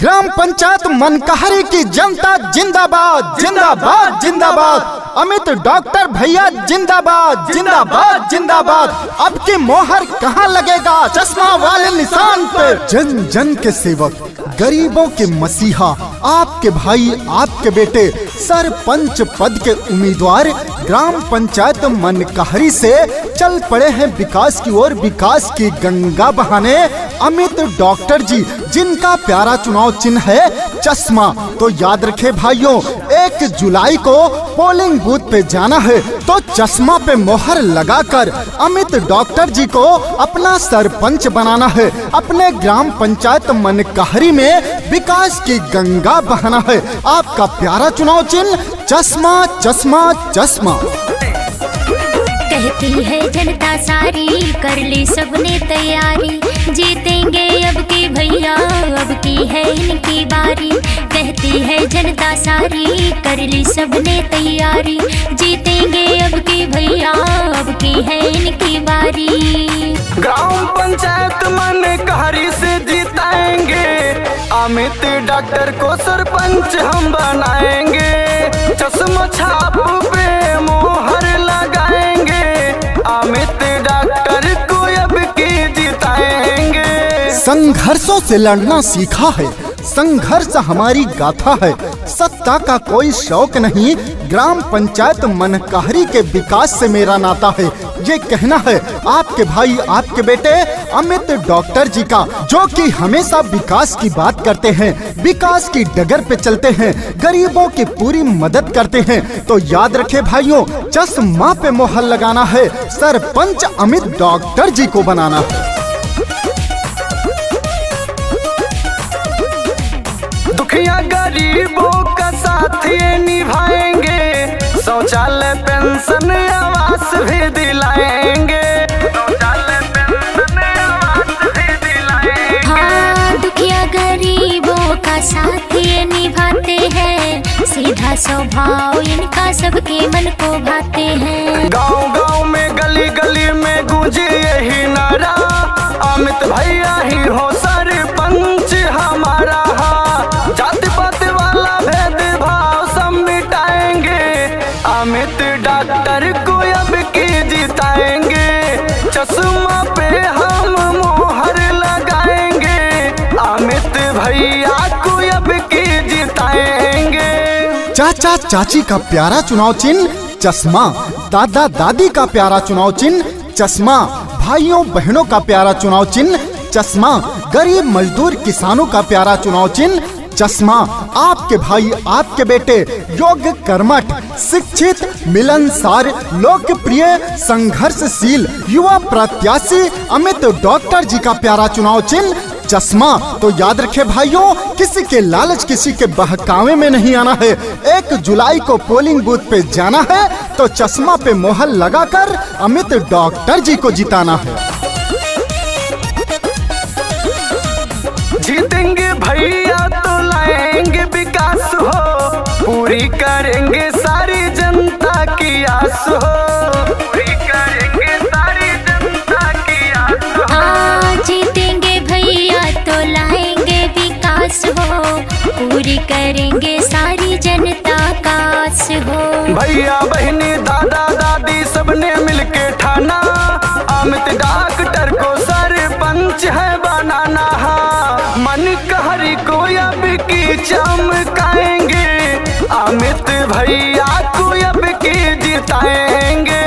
Gram panchayat मनकहरी की जनता जिंदाबाद जिंदाबाद जिंदाबाद। अमित डॉक्टर भैया जिंदाबाद जिंदाबाद जिंदाबाद। अब की मोहर कहाँ लगेगा? चश्मा वाले निशान पे। जन जन के सेवक, गरीबों के मसीहा, आपके भाई, आपके बेटे, सरपंच पद के उम्मीदवार ग्राम पंचायत मनकहरी से चल पड़े हैं विकास की ओर, विकास की गंगा बहाने। अमित डॉक्टर जी, जिनका प्यारा चुनाव चिन्ह है चश्मा। तो याद रखे भाइयों, 1 जुलाई को पोलिंग बूथ पे जाना है तो चश्मा पे मोहर लगाकर अमित डॉक्टर जी को अपना सरपंच बनाना है। अपने ग्राम पंचायत मनकहरी में विकास की गंगा बहाना है। आपका प्यारा चुनाव चिन्ह चश्मा चश्मा चश्मा। कहती है जनता सारी, कर ली सबने तैयारी, जीतेंगे अब की भैया, अब की है इनकी बारी। कहती है जनता सारी, कर ली सबने तैयारी, जीतेंगे अब की भैया, अब की है इनकी बारी। ग्राम पंचायत मनकहरी से जीताएंगे, अमित डॉक्टर को सरपंच हम बनाएंगे। चश्मा छाप पे मोहर लगाएंगे, अमित डॉक्टर को अब की जिताएंगे। संघर्षों से लड़ना सीखा है, संघर्ष हमारी गाथा है। सत्ता का कोई शौक नहीं, ग्राम पंचायत मनकहरी के विकास से मेरा नाता है। ये कहना है आपके भाई, आपके बेटे अमित डॉक्टर जी का, जो कि हमेशा विकास की बात करते हैं, विकास की डगर पे चलते हैं, गरीबों की पूरी मदद करते हैं। तो याद रखे भाइयों, चश्मा पे मोहर लगाना है, सरपंच अमित डॉक्टर जी को बनाना है। दुखिया गरीबों का साथ ये निभाएंगे, शौचालय पेंशन आवास भी दिलाएंगे, शौचालय पेंशन आवास भी दिलाएंगे। हाँ, दुखिया गरीबों का साथ ये निभाते हैं, सीधा स्वभाव इनका सबके मन को भाते हैं। गांव गांव में गली गली में गूंजे यही नारा, अमित भैया ही हो सरपंच हमारा। जाति पाति वाला भेदभाव सब मिटाएंगे, अमित डॉक्टर को अब की जिताएंगे। चश्मा पे हम मोहर लगाएंगे, अमित भैया को अब की जिताएंगे। चाचा चाची का प्यारा चुनाव चिन्ह चश्मा, दादा दादी का प्यारा चुनाव चिन्ह चश्मा, भाइयों बहनों का प्यारा चुनाव चिन्ह चश्मा, गरीब मजदूर किसानों का प्यारा चुनाव चिन्ह चश्मा। आपके भाई, आपके बेटे योग्य, कर्मठ, शिक्षित, मिलनसार, लोकप्रिय, संघर्षशील युवा प्रत्याशी अमित डॉक्टर जी का प्यारा चुनाव चिन्ह चश्मा। तो याद रखे भाइयों, किसी के लालच, किसी के बहकावे में नहीं आना है। 1 जुलाई को पोलिंग बूथ पे जाना है तो चश्मा पे मोहर लगाकर अमित डॉक्टर जी को जिताना है। जीतेंगे भैया तो लाएंगे विकास हो, पूरी करेंगे सारी जनता की आस हो, पूरी करेंगे सारी जनता की आस हो। हाँ, जीतेंगे भैया तो लाएंगे विकास हो, पूरी करेंगे सारी जनता का आस हो। भैया बहनी दादा दादी सबने मिलके ठाना, अमित डॉक्टर को सरपंच है बनाना। मनकहरी को अब की चमकाएंगे, अमित भैया को अब की जिताएंगे।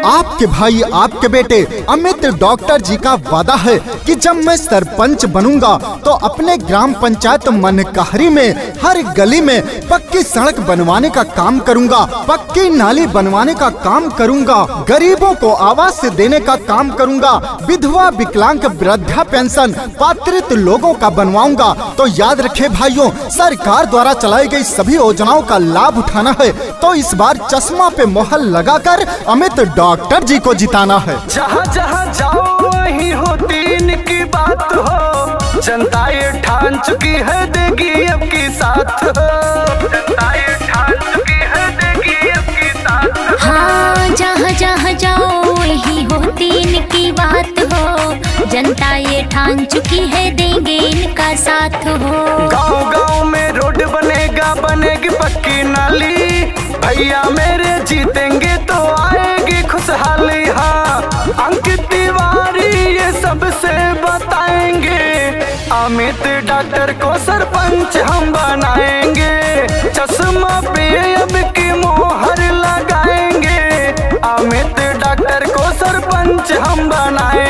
आपके भाई, आपके बेटे अमित डॉक्टर जी का वादा है कि जब मैं सरपंच बनूंगा तो अपने ग्राम पंचायत मनकहरी में हर गली में पक्की सड़क बनवाने का काम करूंगा, पक्की नाली बनवाने का काम करूंगा, गरीबों को आवास देने का काम करूंगा, विधवा विकलांग वृद्धा पेंशन पात्रित लोगों का बनवाऊंगा। तो याद रखे भाइयों, सरकार द्वारा चलाई गई सभी योजनाओं का लाभ उठाना है। तो इस बार चश्मा पे मोहर लगाकर अमित डॉक्टर जी को जिताना है। जहाँ जहाँ जाओ वहीं होती इनकी बात हो, जनता ये ठान चुकी है देगी अब की साथ हो, जनता ये ठान चुकी है देगी अब की साथ। हाँ, जहाँ जहाँ जाओ वहीं होती इनकी बात हो, जनता ये ठान चुकी है देंगे इनका साथ हो। गाँव भैया मेरे जीतेंगे तो आएगी खुशहाली। हाँ, अंकित तिवारी ये सबसे बताएंगे, अमित डॉक्टर को सरपंच हम बनाएंगे। चश्मा पे अब की मोहर लगाएंगे, अमित डॉक्टर को सरपंच हम बनाएंगे।